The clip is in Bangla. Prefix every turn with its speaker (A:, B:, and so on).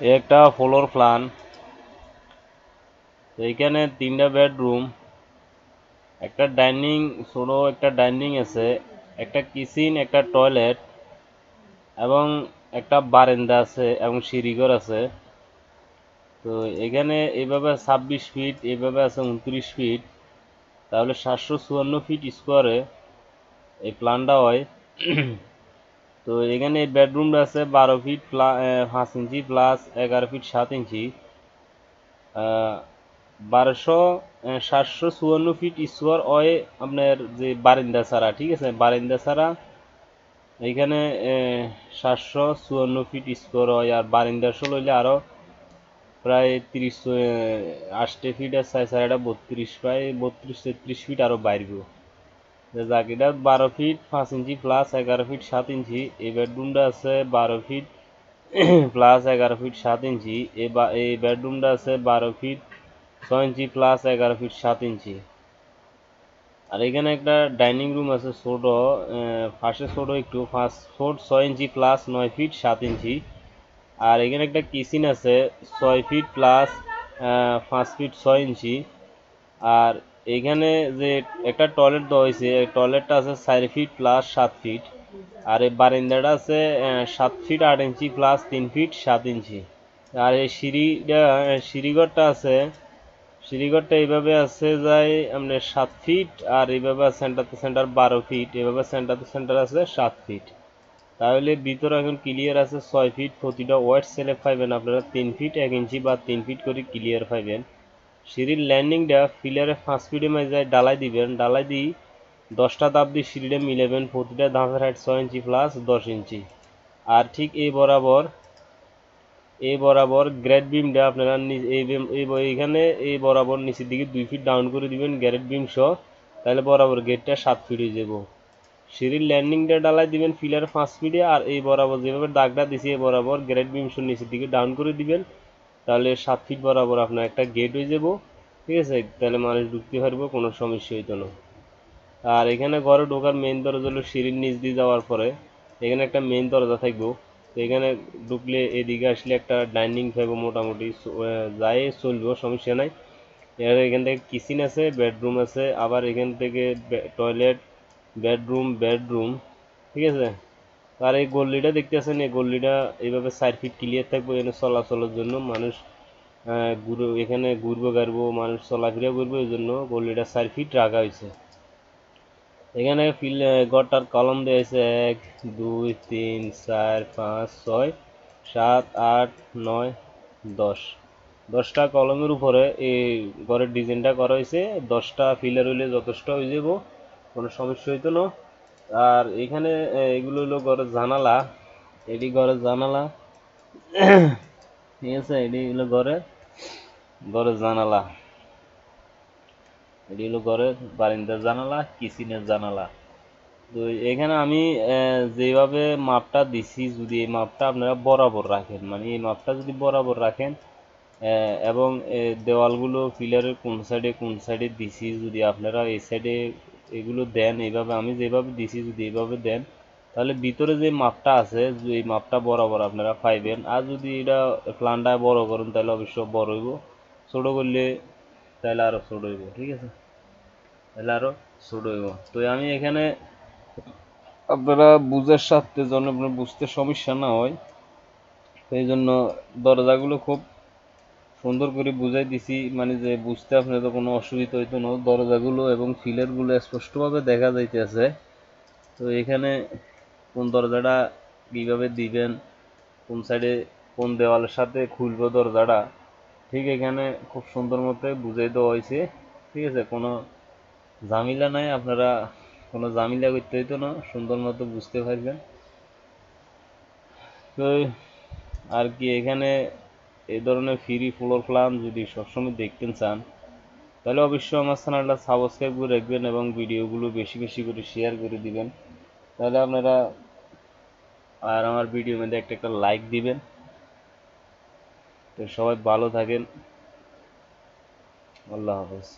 A: একটা ফ্লোর প্ল্যান। এইখানে 3টা বেডরুম, একটা ডাইনিং, ছোট একটা ডাইনিং আছে, একটা কিচেন, একটা টয়লেট এবং একটা বারান্দা আছে এবং সিঁড়িঘর আছে। তো এখানে এইভাবে 26 ফিট, এইভাবে আছে 29 ফিট, তাহলে 754 ফিট স্কোয়ারে এই প্ল্যানটা হয়। তো এখানে বেডরুমটা আছে 12 ফিট 5 ইঞ্চি প্লাস 11 ফিট 7 ইঞ্চি, 754 ফিট স্কোয়ার হয় আপনার যে বারিন্দা ছাড়া। ঠিক আছে, বারিন্দা ছাড়া এইখানে 754 ফিট স্কোয়ার হয়, আর বারিন্দা আসল হইলে আরো প্রায় 30 8 ফিট আর 4 4 32, প্রায় 32 33 ফিট আরো বাড়ব। যাক, এটা 12 ফিট 5 ইঞ্চি প্লাস 11 ফিট 7 ইঞ্চি। এই বেডরুমটা আছে 12 ফিট প্লাস 11 ফিট 7 ইঞ্চি। এই বেডরুমটা আছে 12 ফিট 6 ইঞ্চি প্লাস 11 ফিট 7 ইঞ্চি। আর এখানে একটা ডাইনিং রুম আছে ছোট, ফাঁসে ছোট একটু, 5 ফুট 6 ইঞ্চি প্লাস 9 ফিট 7 ইঞ্চি। আর এখানে একটা কিচেন আছে 6 ফিট প্লাস 5 ফিট 6 ইঞ্চি। আর এইখানে যে একটা টয়লেট দেওয়া হয়েছে, এই টয়লেটটা আছে 4 ফিট প্লাস 7 ফিট। আর এই বারান্দাটা আছে 7 ফিট 8 ইঞ্চি প্লাস 3 ফিট 7 ইঞ্চি। আর এই সিঁড়িঘরটা আছে, সিঁড়িঘরটা এইভাবে আছে যায় আপনার 7 ফিট, আর এইভাবে সেন্টার টু সেন্টার 12 ফিট, এইভাবে সেন্টার টু সেন্টার আছে 7 ফিট। তাহলে ভিতরে এখন ক্লিয়ার আছে 6 ফিট। প্রতিটা ওয়াইড সেলে পাইবেন আপনারা 3 ফিট 1 ইঞ্চি বা 3 ফিট করে ক্লিয়ার পাইবেন। সিঁড়ির ল্যান্ডিংটা ফিলারে 5 ফিটে মাঝে ডালাই দিবেন, ডালাই দিয়ে 10টা ধাপ দিয়ে সিঁড়িটা মিলাবেন, প্রতিটা ধাপের হাইট 6 ইঞ্চি প্লাস 10 ইঞ্চি। আর ঠিক এই বরাবর গ্রেড বিমটা আপনারা এইখানে এই বরাবর নিচের দিকে 2 ফিট ডাউন করে দিবেন গ্রেড বিম সহ, তাহলে বরাবর গেটটা 7 ফিট হয়ে যাব। সিঁড়ির ল্যান্ডিংটা ডালাই দিবেন ফিলার 5 ফিটে, আর এই বরাবর যেভাবে দাগটা দিছি এই বরাবর গ্রেড বিম সহ নিচের দিকে ডাউন করে দিবেন, তাহলে 7 ফিট বরাবর আপনার একটা গেট হয়ে যাব। ঠিক আছে, তাহলে মানুষ ঢুকতে পারবো, কোনো সমস্যা হইতো না। আর এখানে ঘরে ঢোকার মেইন দরজা হলো সিঁড়ির নিচ দিয়ে যাওয়ার পরে এখানে একটা মেইন দরজা থাকবো। তো এখানে ঢুকলে এদিকে আসলে একটা ডাইনিং থাকবো, মোটামুটি যাই চলবো, সমস্যা নাই। এর এখান থেকে কিচেন আছে, বেডরুম আছে, আবার এখান থেকে টয়লেট, বেডরুম। ঠিক আছে। আর এই গল্লিটা দেখতেছেন, এই গল্লিটা এইভাবে 4 ফিট ক্লিয়ার থাকবো, এখানে চলাচলের জন্য মানুষ এখানে ঘুরবো গাড়বো, মানুষ চলাফেরা করবো, এই জন্য গল্লিটা 4 ফিট রাখা হয়েছে। এখানে ঘরটার কলম দিয়েছে 1 2 3 4 5 6 7 8 9 10। 10টা কলমের উপরে এই ঘরের ডিজাইনটা করা হয়েছে। 10টা ফিলার হইলে যথেষ্ট হয়ে যাব, কোনো সমস্যা হইতো না। আর এখানে এগুলো হলো ঘরের জানালা, এটি ঘরের জানালা। ঠিক আছে, এটি হলো ঘরের জানালা, এটি হলো ঘরের বারান্দার জানালা, কিচেনের জানালা। তো এখানে আমি যেভাবে মাপটা দিছি, যদি এই মাপটা আপনারা বরাবর রাখেন, মানে এই মাপটা যদি বরাবর রাখেন এবং দেওয়ালগুলো পিলারের কোন সাইডে দিছি, যদি আপনারা এই সাইডে এগুলো দেন, এইভাবে আমি যেভাবে দিছি যদি এইভাবে দেন, তাহলে ভিতরে যে মাপটা আছে এই মাপটা বরাবর আপনারা পাইবেন। আর যদি এটা প্ল্যানটা বড় করেন তাহলে অবশ্য বড় হইব, ছোট করলে তাহলে আরো ছোট হইব। ঠিক আছে, তাহলে আরো ছোট হইব। তো আমি এখানে আপনারা বুঝার স্বার্থে যেন আপনার বুঝতে সমস্যা না হয়, সেই জন্য দরজাগুলো খুব সুন্দর করে বুঝাই দিছি, মানে যে বুঝতে আপনাদের কোনো অসুবিধা হইতো না। দরজাগুলো এবং ফিলারগুলো স্পষ্টভাবে দেখা যাইতেছে। তো এখানে কোন দরজাটা কীভাবে দিবেন, কোন সাইডে কোন দেওয়ালের সাথে খুলবো দরজাটা, ঠিক এখানে খুব সুন্দর মতো বুঝাই দেওয়া হয়েছে। ঠিক আছে, কোনো ঝামেলা নাই, আপনারা কোনো ঝামেলা করতে হইতো না, সুন্দর মতো বুঝতে পারবেন। তো আর কি, এখানে এই ধরনের ফ্রি ফ্লোর প্ল্যান যদি সবসময় দেখতে চান, তাহলে অবশ্যই আমার চ্যানেলটা সাবস্ক্রাইব করে রাখবেন এবং ভিডিওগুলো বেশি বেশি করে শেয়ার করে দিবেন। তাহলে আপনারা আর আমার ভিডিওর মধ্যে একটা একটা লাইক দিবেন। তো সবাই ভালো থাকেন, আল্লাহ হাফেজ।